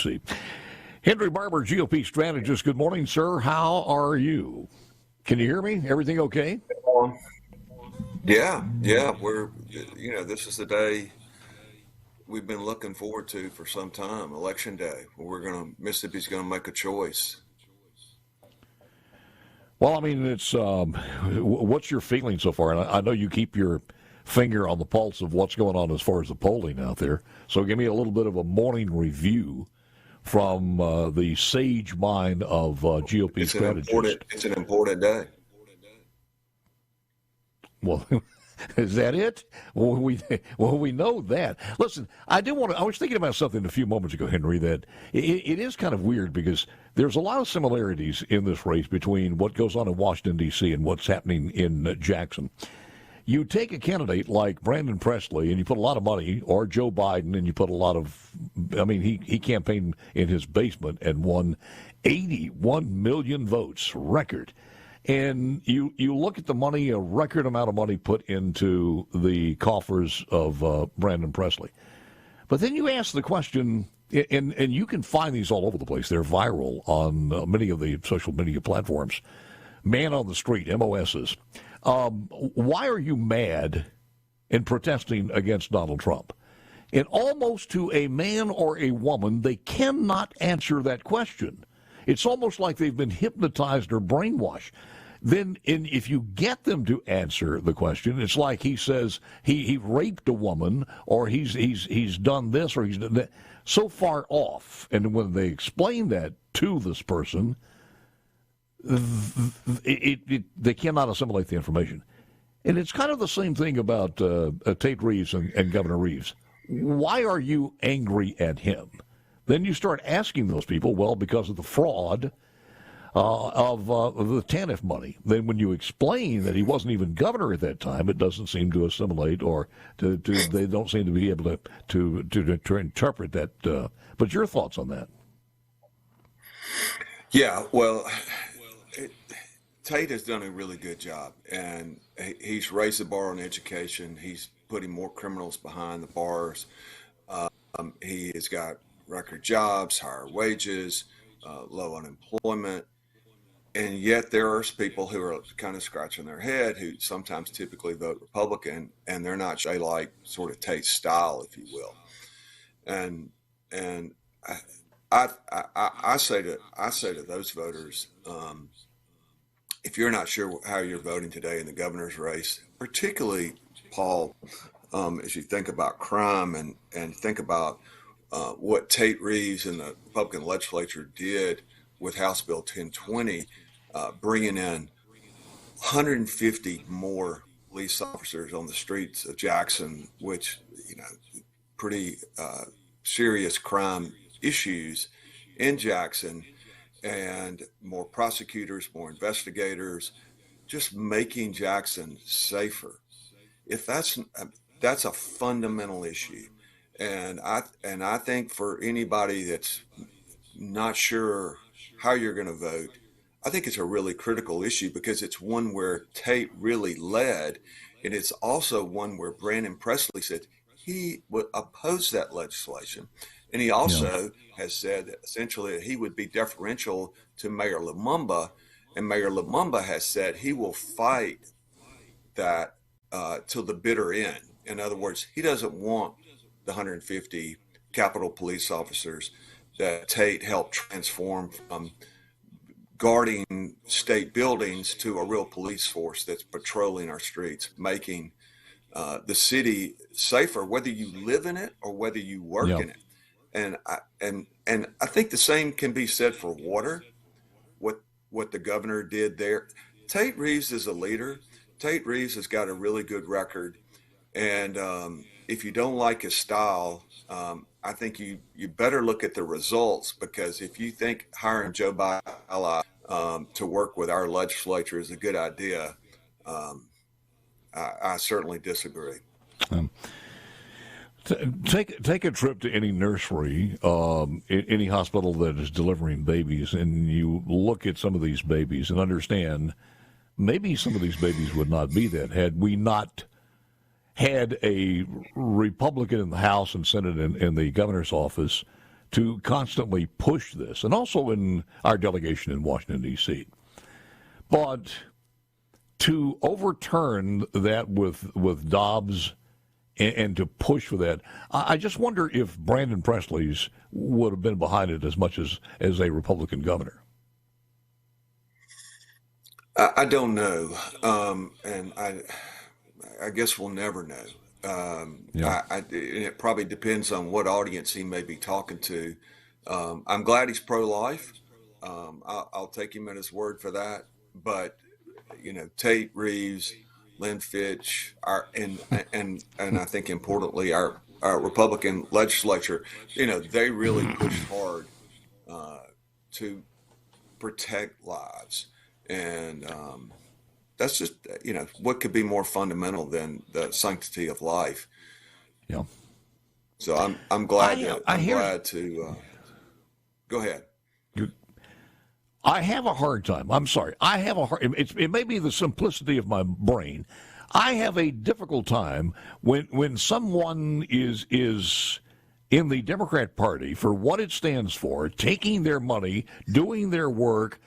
See. Henry Barbour, GOP strategist. Good morning, sir. How are you? Can you hear me? Everything okay? Yeah. This is the day we've been looking forward to for some time, Election Day. Mississippi's going to make a choice. Well, I mean, it's what's your feeling so far? And I know you keep your finger on the pulse of what's going on as far as the polling out there. So give me a little bit of a morning review from the sage mind of GOP strategists. It's an important day. Well, is that it? Well, we know that. Listen, I was thinking about something a few moments ago, Henry, that it is kind of weird because there's a lot of similarities in this race between what goes on in Washington, D.C. and what's happening in Jackson. You take a candidate like Brandon Presley and you put a lot of money, or Joe Biden, and you put a lot of, he campaigned in his basement and won 81 million votes, record. And you look at the money, a record amount of money put into the coffers of Brandon Presley. But then you ask the question, and you can find these all over the place. They're viral on many of the social media platforms. Man on the street, MOSs. Why are you mad and protesting against Donald Trump? And almost to a man or a woman, they cannot answer that question. It's almost like they've been hypnotized or brainwashed. Then if you get them to answer the question, it's like he says he raped a woman, or he's done this, or he's done that. So far off. And when they explain that to this person, they cannot assimilate the information. And it's kind of the same thing about Tate Reeves and Governor Reeves. Why are you angry at him? Then you start asking those people, well, because of the fraud of the TANF money. Then when you explain that he wasn't even governor at that time, it doesn't seem to assimilate, or they don't seem to be able to interpret that. But your thoughts on that? Yeah, well, Tate has done a really good job, and he's raised the bar on education. He's putting more criminals behind the bars. He has got record jobs, higher wages, low unemployment. And yet there are people who are kind of scratching their head, who sometimes typically vote Republican, and they're not, they like sort of Tate's style, if you will. And I say to those voters, if you're not sure how you're voting today in the governor's race, particularly, Paul, as you think about crime and think about what Tate Reeves and the Republican legislature did with House Bill 1020, bringing in 150 more police officers on the streets of Jackson, which, pretty serious crime issues in Jackson, and more prosecutors, more investigators, just making Jackson safer. If that's a fundamental issue. And I think for anybody that's not sure how you're going to vote, I think it's a really critical issue, because it's one where Tate really led, and it's also one where Brandon Presley said he would oppose that legislation. And he also has said that essentially that he would be deferential to Mayor Lumumba, and Mayor Lumumba has said he will fight that till the bitter end. In other words, he doesn't want the 150 Capitol police officers that Tate helped transform from guarding state buildings to a real police force that's patrolling our streets, making the city safer, whether you live in it or whether you work in it. And I think the same can be said for water. What the governor did there. Tate Reeves is a leader. Tate Reeves has got a really good record, and if you don't like his style, I think you better look at the results, because if you think hiring Joe Biden to work with our legislature is a good idea, I certainly disagree. Take a trip to any nursery, any hospital that is delivering babies, and you look at some of these babies and understand maybe some of these babies would not be that had we not had a Republican in the House and Senate and in the governor's office to constantly push this, and also in our delegation in Washington, D.C. But to overturn that with Dobbs and to push for that, I just wonder if Brandon Presley's would have been behind it as much as a Republican governor. I don't know, and I guess we'll never know. And it probably depends on what audience he may be talking to. I'm glad he's pro-life. I'll take him at his word for that. But Tate Reeves, Lynn Fitch, and I think importantly our Republican legislature, they really pushed hard to protect lives, and that's just what could be more fundamental than the sanctity of life. Yeah. So I'm glad to go ahead. I have a hard time. I'm sorry. It may be the simplicity of my brain. I have a difficult time when someone is in the Democrat Party for what it stands for, taking their money, doing their work,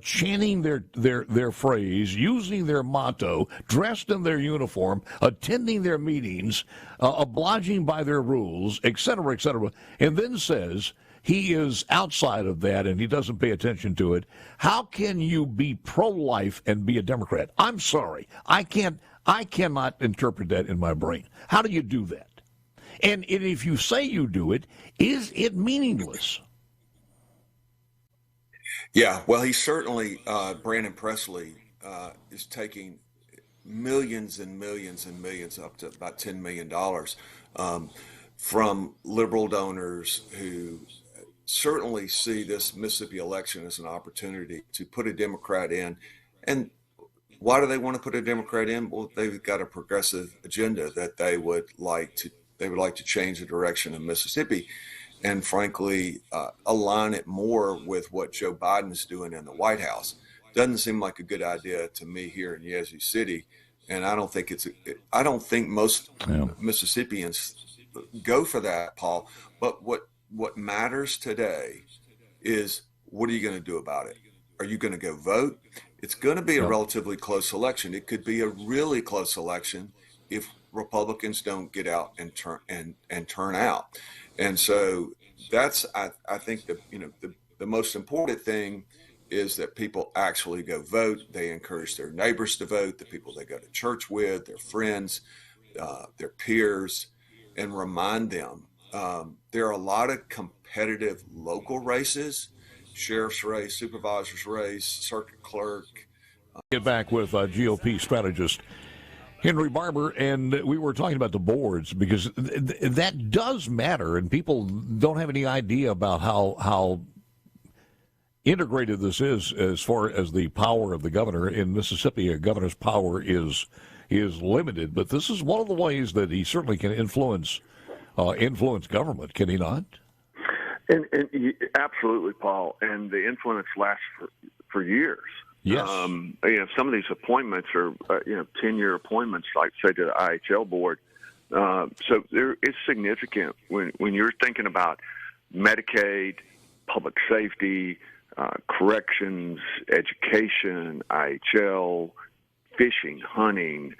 chanting their phrase, using their motto, dressed in their uniform, attending their meetings, obliging by their rules, et cetera, and then says he is outside of that and he doesn't pay attention to it. How can you be pro-life and be a Democrat? I'm sorry. I cannot interpret that in my brain. How do you do that? And if you say you do it, is it meaningless? Yeah, well, he certainly, Brandon Presley, is taking millions and millions and millions, up to about $10 million, from liberal donors who certainly see this Mississippi election as an opportunity to put a Democrat in. And why do they want to put a Democrat in? Well, they've got a progressive agenda that they would like to change the direction of Mississippi, and frankly, align it more with what Joe Biden's doing in the White House. Doesn't seem like a good idea to me here in Yazoo City, and I don't think most Mississippians go for that, Paul. But what matters today is, what are you going to do about it? Are you going to go vote? It's going to be a relatively close election. It could be a really close election if Republicans don't get out and turn out. And so that's, I think the most important thing is that people actually go vote. They encourage their neighbors to vote, the people they go to church with, their friends, their peers, and remind them. There are a lot of competitive local races, sheriff's race, supervisor's race, circuit clerk. Get back with GOP strategist Henry Barbour, and we were talking about the boards, because that does matter, and people don't have any idea about how integrated this is as far as the power of the governor. In Mississippi, a governor's power is limited, but this is one of the ways that he certainly can influence government, can he not? And absolutely, Paul, and the influence lasts for years. Yes. Some of these appointments are, 10-year appointments, like, say, to the IHL board. So it's significant when you're thinking about Medicaid, public safety, corrections, education, IHL, fishing, hunting,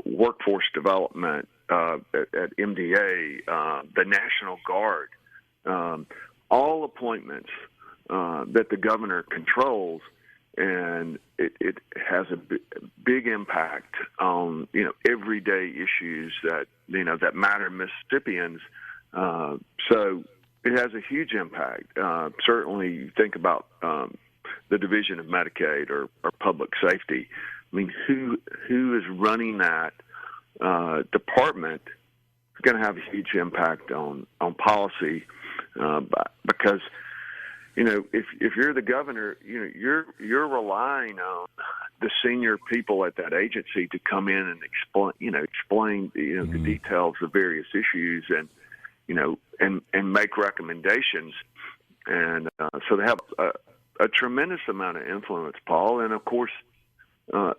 workforce development at MDA, the National Guard, all appointments that the governor controls. And it has a big impact on, everyday issues that matter to Mississippians. So it has a huge impact. Certainly, you think about the division of Medicaid or public safety. I mean, who is running that department is going to have a huge impact on policy, because if you're the governor, you're relying on the senior people at that agency to come in and explain the details of various issues and make recommendations, and so they have a tremendous amount of influence, Paul. And of course,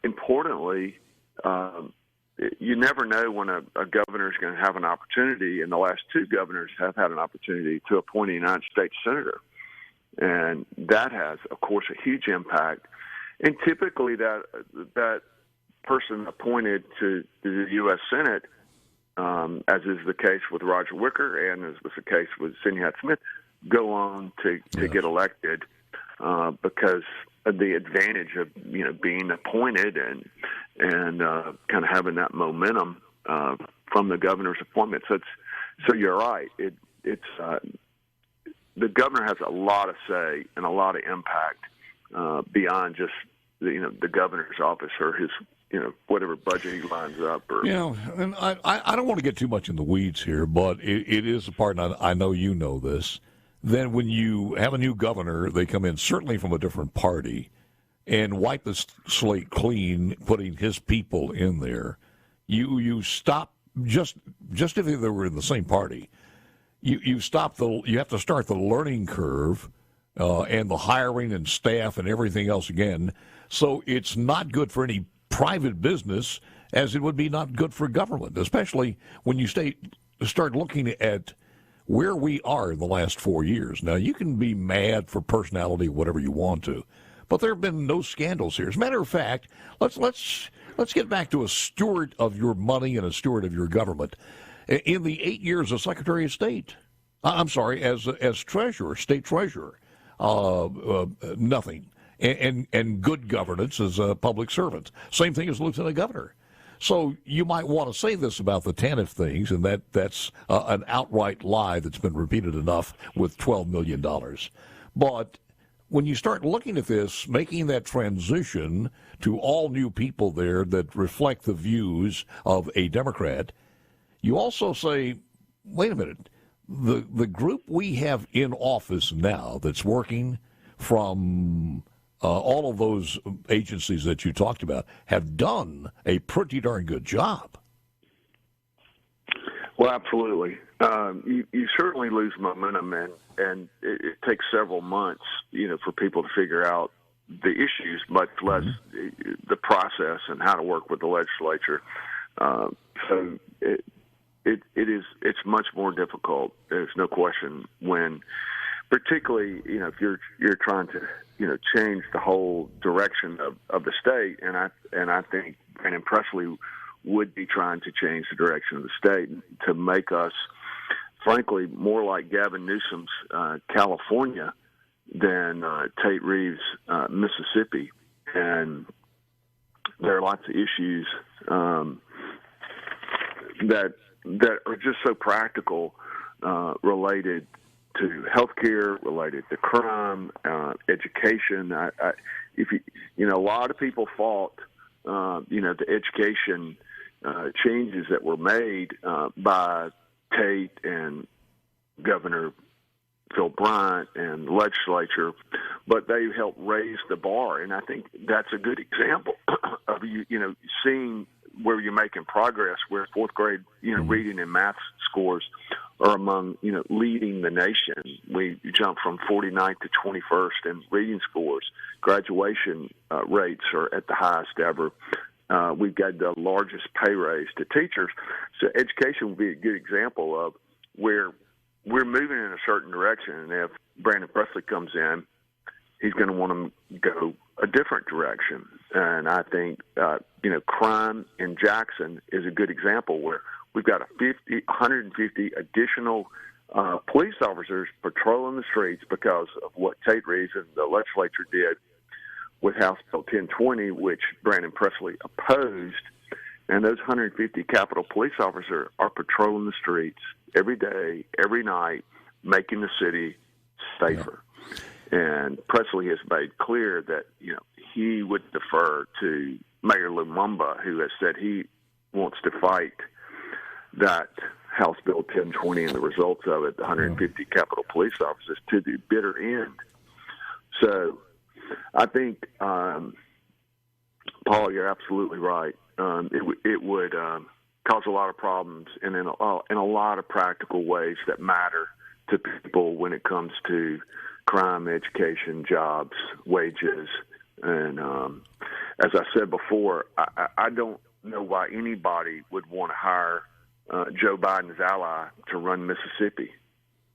importantly, you never know when a governor is going to have an opportunity, and the last two governors have had an opportunity to appoint a United States senator. And that has, of course, a huge impact. And typically that person appointed to the U.S. Senate, as is the case with Roger Wicker and as was the case with Sidney Smith, go on to get elected because of the advantage of being appointed and kind of having that momentum from the governor's appointment. So you're right. It's the governor has a lot of say and a lot of impact beyond just the governor's office or his whatever budget he lines up. And I don't want to get too much in the weeds here, but it is a part, and I know you know this. Then when you have a new governor, they come in certainly from a different party and wipe the slate clean, putting his people in there. You stop just if they were in the same party. You have to start the learning curve and the hiring and staff and everything else again. So it's not good for any private business, as it would be not good for government, especially when you start looking at where we are in the last 4 years. Now, you can be mad for personality, whatever you want to, but there have been no scandals here. As a matter of fact, let's get back to a steward of your money and a steward of your government. In the 8 years as Secretary of State, as treasurer, state treasurer, nothing. And good governance as a public servant. Same thing as lieutenant governor. So you might want to say this about the TANF things, and that's an outright lie that's been repeated enough with $12 million. But when you start looking at this, making that transition to all new people there that reflect the views of a Democrat, you also say, wait a minute, the group we have in office now that's working from all of those agencies that you talked about have done a pretty darn good job. Well, absolutely. You certainly lose momentum, and it takes several months, for people to figure out the issues, much less the process and how to work with the legislature. So it's much more difficult. There's no question when, particularly, if you're trying to change the whole direction of the state, and I think Brandon Presley would be trying to change the direction of the state to make us, frankly, more like Gavin Newsom's California than Tate Reeves' Mississippi. And there are lots of issues that are just so practical, related to healthcare, related to crime, education. A lot of people fought, the education changes that were made by Tate and Governor Phil Bryant and the legislature, but they helped raise the bar, and I think that's a good example of seeing where you're making progress, where fourth grade, reading and math scores are among, leading the nation. We jumped from 49th to 21st in reading scores. Graduation rates are at the highest ever. We've got the largest pay raise to teachers. So education will be a good example of where we're moving in a certain direction. And if Brandon Presley comes in, he's going to want to go a different direction. And I think, crime in Jackson is a good example where we've got 150 additional police officers patrolling the streets because of what Tate Reeves and the legislature did with House Bill 1020, which Brandon Presley opposed. And those 150 Capitol police officers are patrolling the streets every day, every night, making the city safer. Yeah. And Presley has made clear that, he would defer to Mayor Lumumba, who has said he wants to fight that House Bill 1020 and the results of it, the 150 Capitol police officers, to the bitter end. So I think, Paul, you're absolutely right. It would cause a lot of problems and in a lot of practical ways that matter to people when it comes to crime, education, jobs, wages. And as I said before, I don't know why anybody would want to hire Joe Biden's ally to run Mississippi.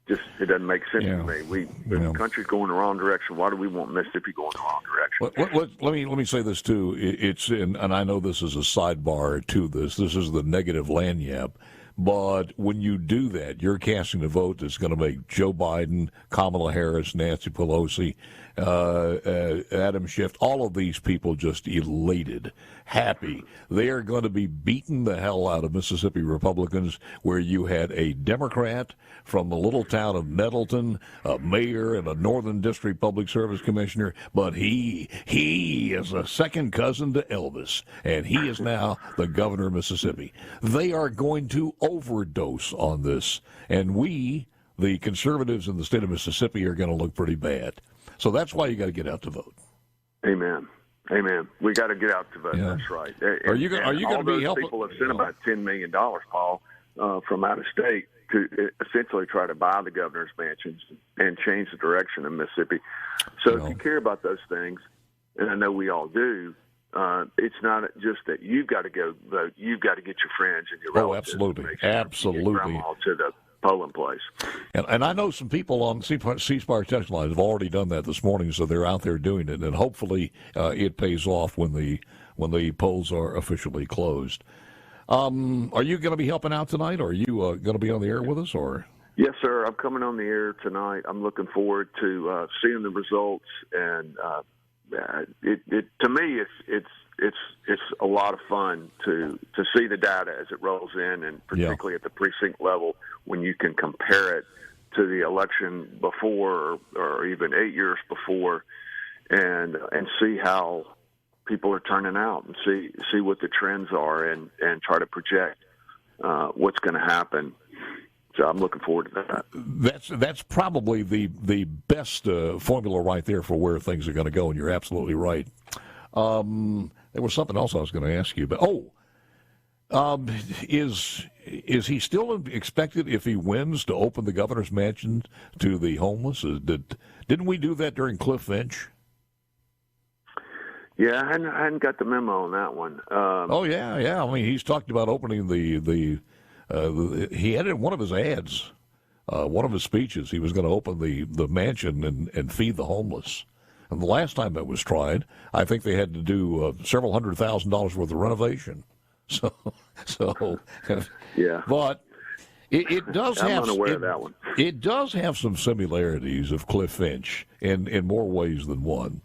Just it doesn't make sense to me. The country's going the wrong direction. Why do we want Mississippi going the wrong direction? Let me say this too. And I know this is a sidebar to this. This is the negative lagniappe. But when you do that, you're casting a vote that's going to make Joe Biden, Kamala Harris, Nancy Pelosi, Adam Schiff, all of these people just elated, happy. They are going to be beating the hell out of Mississippi Republicans, where you had a Democrat from the little town of Nettleton, a mayor and a Northern District Public Service Commissioner, but he is a second cousin to Elvis, and he is now the governor of Mississippi. They are going to overdose on this, and we, the conservatives in the state of Mississippi, are going to look pretty bad. So that's why you got to get out to vote. Amen. We got to get out to vote. Yeah. That's right. Are you going to be helping? People have sent about $10 million, Paul, from out of state to essentially try to buy the governor's mansions and change the direction of Mississippi. So if you care about those things, and I know we all do, it's not just that you've got to go vote. You've got to get your friends and your relatives. Absolutely. To the polling place. And I know some people on C-Spire text line have already done that this morning, so they're out there doing it, and hopefully it pays off when the polls are officially closed. Are you going to be helping out tonight, or are you going to be on the air with us, or? Yes, sir. I'm coming on the air tonight. I'm looking forward to seeing the results, and to me, it's a lot of fun to see the data as it rolls in, and particularly at the precinct level when you can compare it to the election before or even 8 years before, and see how people are turning out and see what the trends are and try to project what's going to happen. So I'm looking forward to that. That's probably the best formula right there for where things are going to go, and you're absolutely right. There was something else I was going to ask you, but is he still expected, if he wins, to open the governor's mansion to the homeless? Didn't we do that during Cliff Finch? Yeah, I hadn't got the memo on that one. Yeah. I mean, he's talked about opening he had it in one of his ads, one of his speeches. He was going to open the mansion and feed the homeless. And the last time that was tried, I think they had to do several $100,000 worth of renovation. So yeah. But it does I'm have. unaware of that one. It does have some similarities of Cliff Finch in more ways than one.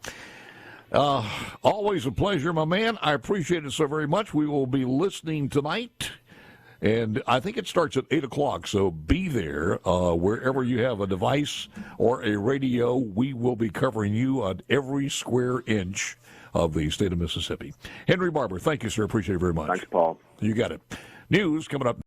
Always a pleasure, my man. I appreciate it so very much. We will be listening tonight. And I think it starts at 8 o'clock, so be there. Wherever you have a device or a radio, we will be covering you on every square inch of the state of Mississippi. Henry Barbour, thank you, sir. Appreciate it very much. Thanks, Paul. You got it. News coming up.